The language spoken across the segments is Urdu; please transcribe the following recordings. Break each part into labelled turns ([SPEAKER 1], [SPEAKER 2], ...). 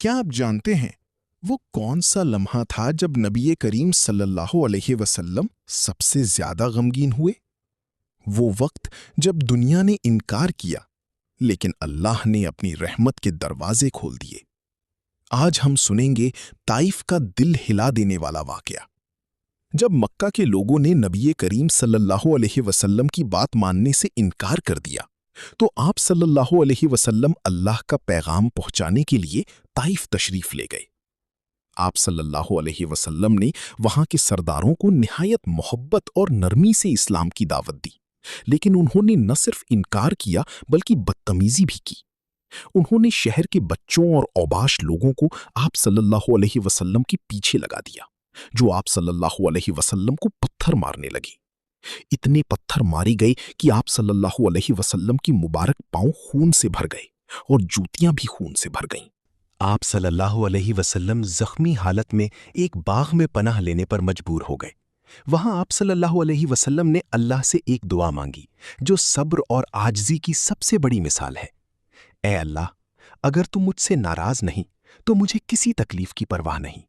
[SPEAKER 1] کیا آپ جانتے ہیں وہ کون سا لمحہ تھا جب نبی کریم صلی اللہ علیہ وسلم سب سے زیادہ غمگین ہوئے؟ وہ وقت جب دنیا نے انکار کیا لیکن اللہ نے اپنی رحمت کے دروازے کھول دیے۔ آج ہم سنیں گے طائف کا دل ہلا دینے والا واقعہ۔ جب مکہ کے لوگوں نے نبی کریم صلی اللہ علیہ وسلم کی بات ماننے سے انکار کر دیا تو آپ صلی اللہ علیہ وسلم اللہ کا پیغام پہنچانے کے لیے طائف تشریف لے گئے۔ آپ صلی اللہ علیہ وسلم نے وہاں کے سرداروں کو نہایت محبت اور نرمی سے اسلام کی دعوت دی، لیکن انہوں نے نہ صرف انکار کیا بلکہ بدتمیزی بھی کی۔ انہوں نے شہر کے بچوں اور اوباش لوگوں کو آپ صلی اللہ علیہ وسلم کے پیچھے لگا دیا، جو آپ صلی اللہ علیہ وسلم کو پتھر مارنے لگے۔ اتنے پتھر مارے گئے کہ آپ صلی اللہ علیہ وسلم کی مبارک پاؤں خون سے بھر گئے اور جوتیاں بھی خون سے بھر گئیں۔
[SPEAKER 2] آپ صلی اللہ علیہ وسلم زخمی حالت میں ایک باغ میں پناہ لینے پر مجبور ہو گئے۔ وہاں آپ صلی اللہ علیہ وسلم نے اللہ سے ایک دعا مانگی جو صبر اور عاجزی کی سب سے بڑی مثال ہے۔ اے اللہ، اگر تم مجھ سے ناراض نہیں تو مجھے کسی تکلیف کی پرواہ نہیں۔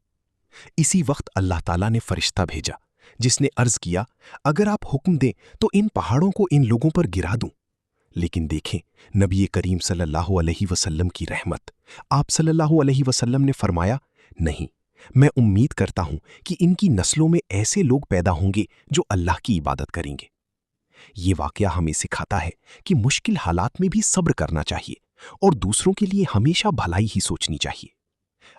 [SPEAKER 2] اسی وقت اللہ تعالیٰ نے فرشتہ بھیجا جس نے عرض کیا، اگر آپ حکم دیں تو ان پہاڑوں کو ان لوگوں پر گرا دوں۔ لیکن دیکھیں نبی کریم صلی اللہ علیہ وسلم کی رحمت۔ آپ صلی اللہ علیہ وسلم نے فرمایا، نہیں، میں امید کرتا ہوں کہ ان کی نسلوں میں ایسے لوگ پیدا ہوں گے جو اللہ کی عبادت کریں گے۔ یہ واقعہ ہمیں سکھاتا ہے کہ مشکل حالات میں بھی صبر کرنا چاہیے اور دوسروں کے لیے ہمیشہ بھلائی ہی سوچنی چاہیے۔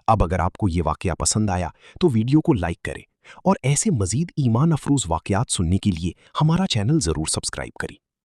[SPEAKER 2] اب اگر آپ کو یہ واقعہ پسند آیا تو ویڈیو کو لائک کریں اور ایسے مزید ایمان افروز واقعات سننے کے لیے ہمارا چینل ضرور سبسکرائب کریں۔